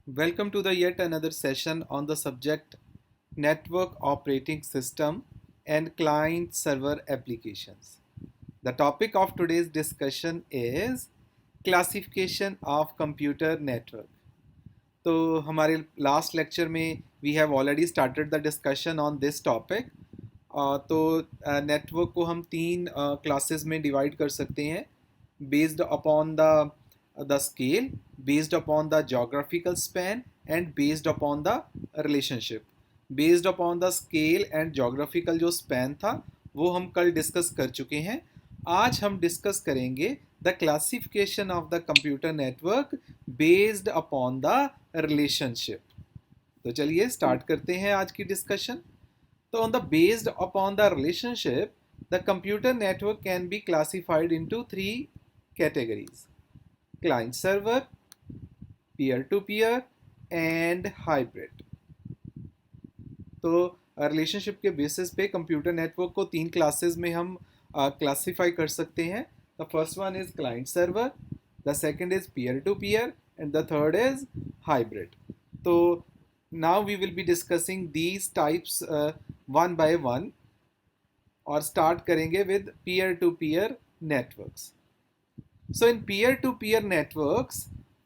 Welcome to the yet another session on the subject Network Operating System and Client Server Applications. The topic of today's discussion is Classification of Computer Network. तो हमारे last lecture में we have already started the discussion on this topic. तो network को हम तीन classes में divide कर सकते हैं based upon the scale, based upon the geographical span and based upon the relationship. Based upon the scale and geographical जो span था वो हम कल डिस्कस कर चुके हैं। आज हम डिस्कस करेंगे the classification of the computer network based upon the relationship. तो चलिए स्टार्ट करते हैं आज की डिस्कशन। तो on the based upon the relationship, the computer network can be classified into three categories: client server, peer to peer and hybrid. तो relationship के basis पे कंप्यूटर नेटवर्क को तीन क्लासेस में हम क्लासीफाई कर सकते हैं। The first one is client server, the second is peer to peer and the third is hybrid. तो now we will be discussing these types one by one और start करेंगे with peer to peer networks. So in peer to peer networks,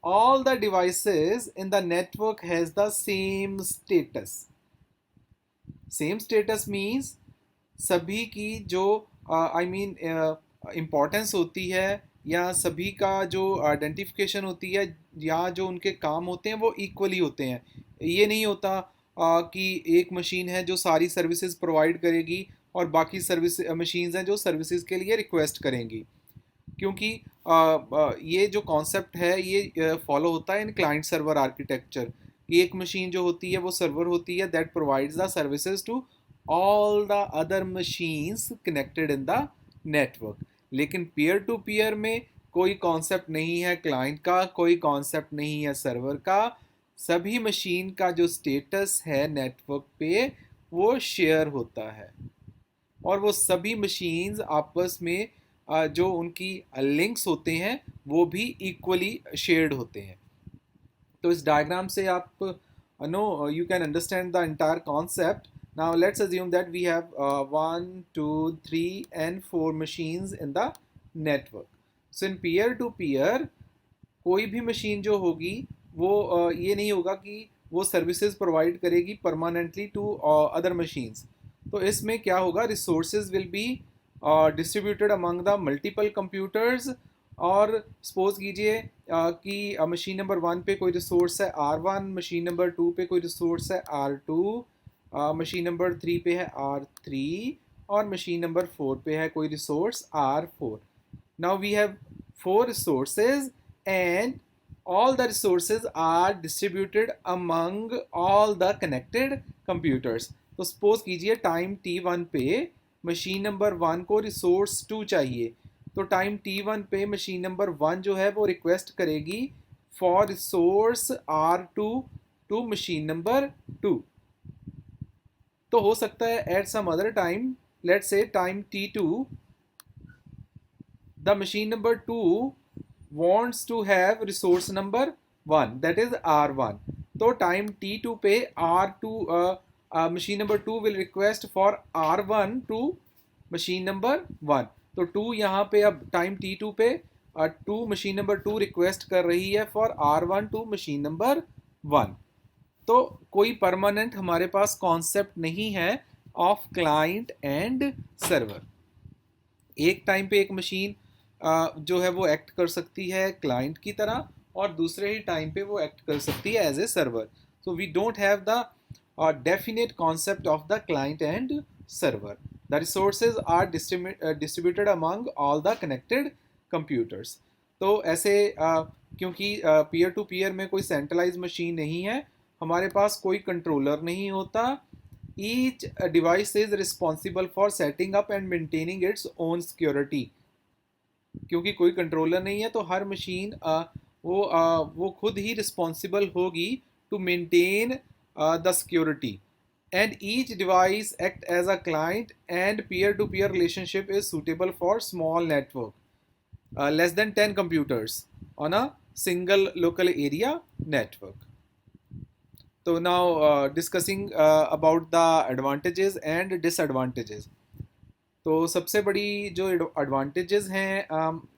all the devices in the network has the same status. Same status means सभी की जो importance होती है या सभी का जो आइडेंटिफिकेशन होती है या जो उनके काम होते हैं वो इक्वली होते हैं। ये नहीं होता कि एक मशीन है जो सारी सर्विसेज प्रोवाइड करेगी और बाकी सर्विस मशीन्स हैं जो सर्विसेज के लिए रिक्वेस्ट करेंगी, क्योंकि ये जो कॉन्सेप्ट है ये फॉलो होता है इन क्लाइंट सर्वर आर्किटेक्चर। एक मशीन जो होती है वो सर्वर होती है that provides the services to all the other machines connected in the network. लेकिन पीयर टू पीयर में कोई कॉन्सेप्ट नहीं है क्लाइंट का, कोई कॉन्सेप्ट नहीं है सर्वर का। सभी मशीन का जो स्टेटस है नेटवर्क पे वो शेयर होता है और वो सभी मशीन्स आपस में जो उनकी लिंक्स होते हैं वो भी इक्वली शेयर्ड होते हैं। तो इस डायग्राम से आप know you can understand the entire concept. Now let's assume that we have 1 2 3 and 4 machines in the network. So in peer to peer कोई भी मशीन जो होगी वो ये नहीं होगा कि वो सर्विसेज प्रोवाइड करेगी परमानेंटली टू अदर मशीन्स। तो इसमें क्या होगा, resources will be distributed among the multiple computers. और सपोज कीजिए कि मशीन नंबर 1 पे कोई रिसोर्स है R1, मशीन नंबर 2 पे कोई रिसोर्स है R2, मशीन नंबर 3 पे है R3 और मशीन नंबर 4 पे है कोई resource R4। Now we have 4 resources and all the resources are distributed among all the connected computers. तो सपोज कीजिए टाइम T1 पे मशीन नंबर 1 को रिसोर्स 2 चाहिए, तो टाइम T1 पे मशीन नंबर 1 जो है वो रिक्वेस्ट करेगी for resource R2 to machine number 2। तो हो सकता है at some other time, let's say time T2, the machine number 2 wants to have resource number 1 that is R1। तो टाइम T2 पे R2 machine number 2 will request for R1 to machine number 1। तो 2 यहाँ पे अब time T2 पे 2 machine number 2 request कर रही है for R1 to machine number 1। तो कोई परमानेंट हमारे पास कॉन्सेप्ट नहीं है ऑफ क्लाइंट एंड सर्वर। एक टाइम पे एक मशीन जो है वो एक्ट कर सकती है क्लाइंट की तरह और दूसरे ही टाइम पे वो एक्ट कर सकती है as a server. So we don't have the definite concept of the client and server. The resources are distributed among all the connected computers. तो ऐसे क्योंकि पीयर टू पीयर में कोई सेंट्रलाइज मशीन नहीं है, हमारे पास कोई कंट्रोलर नहीं होता। Each device is responsible for setting up and maintaining its own security. क्योंकि कोई कंट्रोलर नहीं है तो हर मशीन वो खुद ही रिस्पॉन्सिबल होगी to maintain the security. And each device act as a client and peer to peer relationship is suitable for small network less than 10 computers on a single local area network. तो now discussing about the advantages and disadvantages. तो सबसे बड़ी जो advantages हैं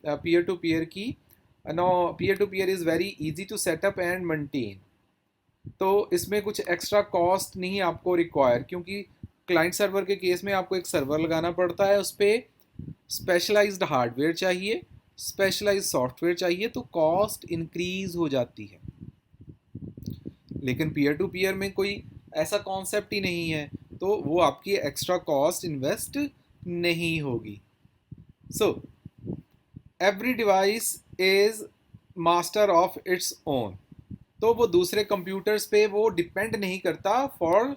peer to peer की, no peer to peer is very easy to setup and maintain. तो इसमें कुछ एक्स्ट्रा कॉस्ट नहीं आपको रिक्वायर, क्योंकि क्लाइंट सर्वर के केस में आपको एक सर्वर लगाना पड़ता है, उस पर स्पेशलाइज्ड हार्डवेयर चाहिए, स्पेशलाइज्ड सॉफ्टवेयर चाहिए, तो कॉस्ट इंक्रीज हो जाती है। लेकिन पीयर टू पीयर में कोई ऐसा कॉन्सेप्ट ही नहीं है, तो वो आपकी एक्स्ट्रा कॉस्ट इन्वेस्ट नहीं होगी। So every device is master of its own, तो वो दूसरे कंप्यूटर्स पे वो डिपेंड नहीं करता फॉर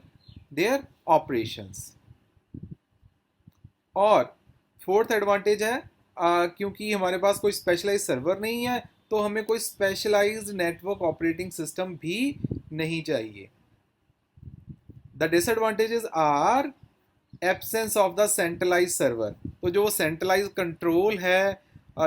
देयर ऑपरेशंस। और फोर्थ एडवांटेज है क्योंकि हमारे पास कोई स्पेशलाइज सर्वर नहीं है, तो हमें कोई स्पेशलाइज्ड नेटवर्क ऑपरेटिंग सिस्टम भी नहीं चाहिए। The disadvantages are absence of the centralize server, तो जो सेंट्रलाइज कंट्रोल है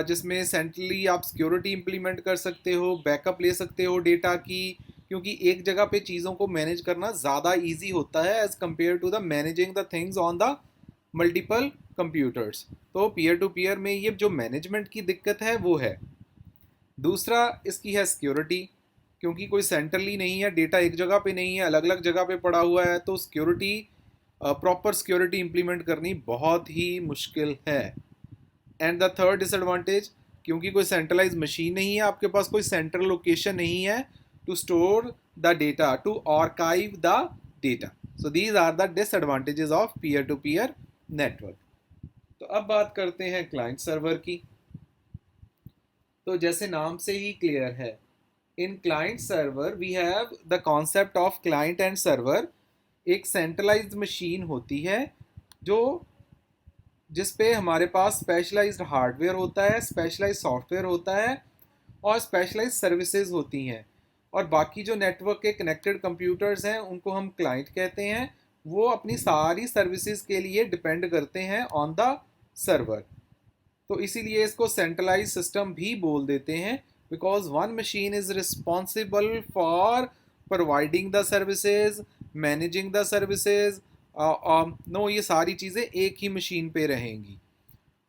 जिसमें सेंट्रली आप सिक्योरिटी इंप्लीमेंट कर सकते हो, बैकअप ले सकते हो डेटा की, क्योंकि एक जगह पे चीज़ों को मैनेज करना ज़्यादा इजी होता है as compare to the managing the things on the multiple computers. तो पीयर टू पीयर में ये जो मैनेजमेंट की दिक्कत है वो है। दूसरा इसकी है सिक्योरिटी, क्योंकि कोई सेंट्रली नहीं है, डेटा एक जगह पे नहीं है, अलग अलग जगह पे पड़ा हुआ है, तो सिक्योरिटी प्रॉपर सिक्योरिटी इंप्लीमेंट करनी बहुत ही मुश्किल है। एंड द थर्ड डिसएडवांटेज, क्योंकि कोई सेंट्रलाइज मशीन नहीं है, आपके पास कोई सेंट्रल लोकेशन नहीं है to store the data, to archive the data. So these are the disadvantages of peer to peer network. तो अब बात करते हैं क्लाइंट सर्वर की। तो जैसे नाम से ही क्लियर है, in client server we have the concept of client and server. एक सेंट्रलाइज्ड मशीन होती है जो जिस पे हमारे पास स्पेशलाइज्ड हार्डवेयर होता है, स्पेशलाइज्ड सॉफ्टवेयर होता है और स्पेशलाइज्ड सर्विसेज होती हैं। और बाकी जो नेटवर्क के कनेक्टेड कंप्यूटर्स हैं उनको हम क्लाइंट कहते हैं। वो अपनी सारी सर्विसेज के लिए डिपेंड करते हैं ऑन द सर्वर, तो इसीलिए इसको सेंट्रलाइज सिस्टम भी बोल देते हैं, because one machine is responsible for providing the services, managing the services. No, ये सारी चीज़ें एक ही मशीन पे रहेंगी।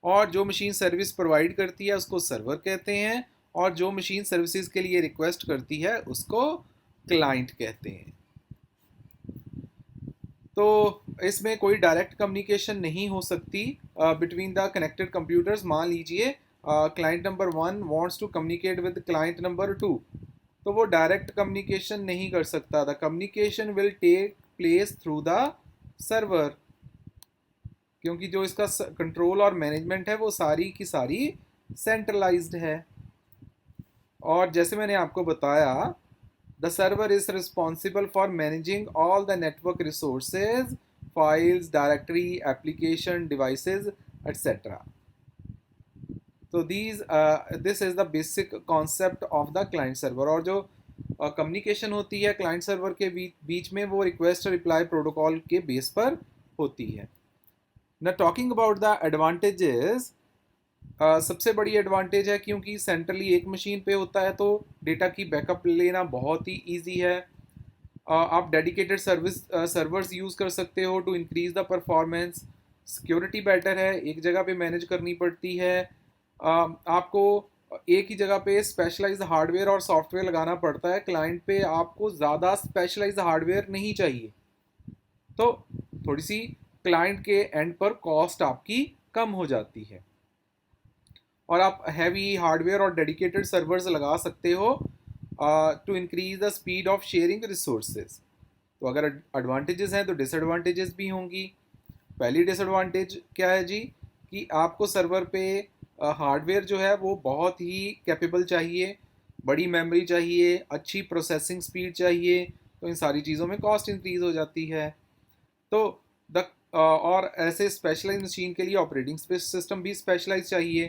और जो मशीन सर्विस प्रोवाइड करती है उसको सर्वर कहते हैं, और जो मशीन सर्विसेज के लिए रिक्वेस्ट करती है उसको क्लाइंट कहते हैं। तो इसमें कोई डायरेक्ट कम्युनिकेशन नहीं हो सकती बिटवीन द कनेक्टेड कंप्यूटर्स। मान लीजिए client number 1 wants to communicate with client number 2, तो वो डायरेक्ट कम्युनिकेशन नहीं कर सकता। The communication will take place through the server, क्योंकि जो इसका कंट्रोल और मैनेजमेंट है वो सारी की सारी सेंट्रलाइज्ड है। और जैसे मैंने आपको बताया, the server is responsible for managing all the network resources, files, directory, application, devices etcetera. तो this is the basic concept of the client server. और जो कम्युनिकेशन होती है क्लाइंट सर्वर के बीच में, वो रिक्वेस्ट रिप्लाई प्रोटोकॉल के बेस पर होती है। ना टॉकिंग अबाउट द एडवांटेजेस, सबसे बड़ी एडवांटेज है क्योंकि सेंट्रली एक मशीन पे होता है तो डेटा की बैकअप लेना बहुत ही इजी है। आप डेडिकेटेड सर्वर्स यूज़ कर सकते हो to increase the performance. Security better है, एक जगह पे मैनेज करनी पड़ती है। आपको एक ही जगह पे स्पेशलाइज्ड हार्डवेयर और सॉफ्टवेयर लगाना पड़ता है, क्लाइंट पे आपको ज़्यादा स्पेशलाइज्ड हार्डवेयर नहीं चाहिए, तो थोड़ी सी क्लाइंट के एंड पर कॉस्ट आपकी कम हो जाती है। और आप हैवी हार्डवेयर और डेडिकेटेड सर्वर्स लगा सकते हो to increase the speed of sharing resources. तो अगर एडवांटेजेस हैं तो डिसएडवांटेजेस भी होंगी। पहली डिसएडवांटेज क्या है जी, कि आपको सर्वर पे हार्डवेयर जो है वो बहुत ही कैपेबल चाहिए, बड़ी मेमोरी चाहिए, अच्छी प्रोसेसिंग स्पीड चाहिए, तो इन सारी चीज़ों में कॉस्ट इंक्रीज हो जाती है। तो द और ऐसे स्पेशलाइज मशीन के लिए ऑपरेटिंग सिस्टम भी स्पेशलाइज चाहिए,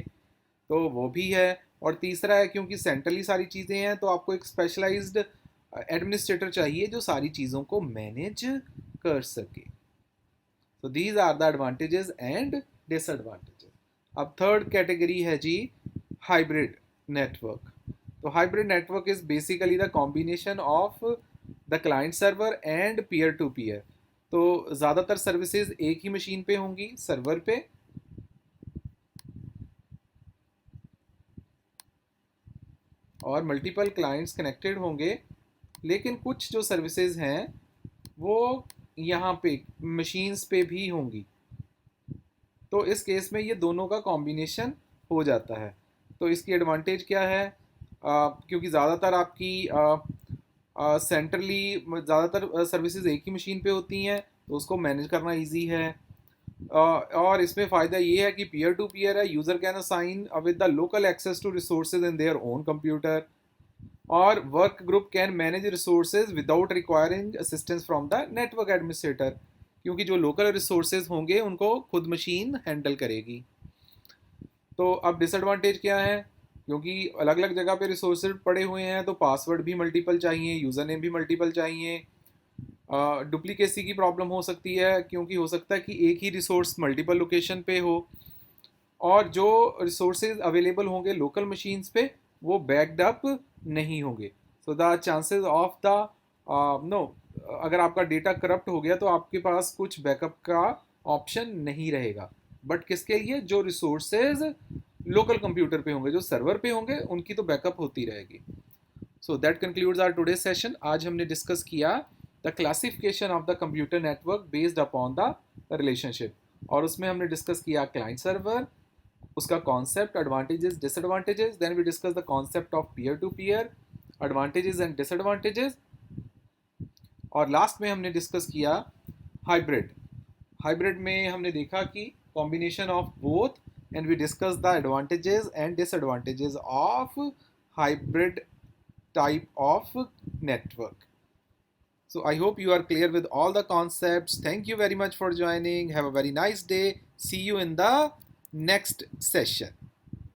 तो वो भी है। और तीसरा है क्योंकि सेंट्रली सारी चीज़ें हैं तो आपको एक स्पेशलाइज्ड एडमिनिस्ट्रेटर चाहिए जो सारी चीज़ों को मैनेज कर सके। तो these are the advantages and disadvantages. अब थर्ड कैटेगरी है जी हाइब्रिड नेटवर्क। तो hybrid network is basically the combination of the client server and peer to peer. तो ज़्यादातर सर्विसेज एक ही मशीन पे होंगी, सर्वर पे, और मल्टीपल क्लाइंट्स कनेक्टेड होंगे, लेकिन कुछ जो सर्विसेज हैं वो यहाँ पे मशीन्स पे भी होंगी। तो इस केस में ये दोनों का कॉम्बिनेशन हो जाता है। तो इसकी एडवांटेज क्या है? क्योंकि ज़्यादातर आपकी सेंट्रली ज़्यादातर सर्विसेज एक ही मशीन पे होती हैं, तो उसको मैनेज करना इजी है। और इसमें फ़ायदा ये है कि पीयर टू पीयर है, user can assign with the local access to resources in their own computer, और work group can manage resources without requiring assistance from the network administrator, क्योंकि जो लोकल रिसोर्सेज होंगे उनको खुद मशीन हैंडल करेगी। तो अब डिसएडवांटेज क्या है? क्योंकि अलग अलग जगह पे रिसोर्सेज पड़े हुए हैं, तो पासवर्ड भी मल्टीपल चाहिए, यूज़र नेम भी मल्टीपल चाहिए। डुप्लीकेसी की प्रॉब्लम हो सकती है, क्योंकि हो सकता है कि एक ही रिसोर्स मल्टीपल लोकेशन पे हो, और जो रिसोर्सेज अवेलेबल होंगे लोकल मशीन्स पे वो बैक्ड अप नहीं होंगे। So the chances of the no, अगर आपका डेटा करप्ट हो गया तो आपके पास कुछ बैकअप का ऑप्शन नहीं रहेगा। बट किसके लिए? जो रिसोर्सेज लोकल कंप्यूटर पे होंगे, जो सर्वर पे होंगे, उनकी तो बैकअप होती रहेगी। So that concludes our today session. आज हमने डिस्कस किया the classification of the computer network based upon the relationship, और उसमें हमने डिस्कस किया क्लाइंट सर्वर, उसका concept, advantages, disadvantages, then we discuss the concept of peer to peer, advantages and disadvantages, और last में हमने डिस्कस किया हाइब्रिड। हाइब्रिड में हमने देखा कि combination of both, and we discuss the advantages and disadvantages of hybrid type of network. So I hope you are clear with all the concepts. Thank you very much for joining. Have a very nice day. See you in the next session.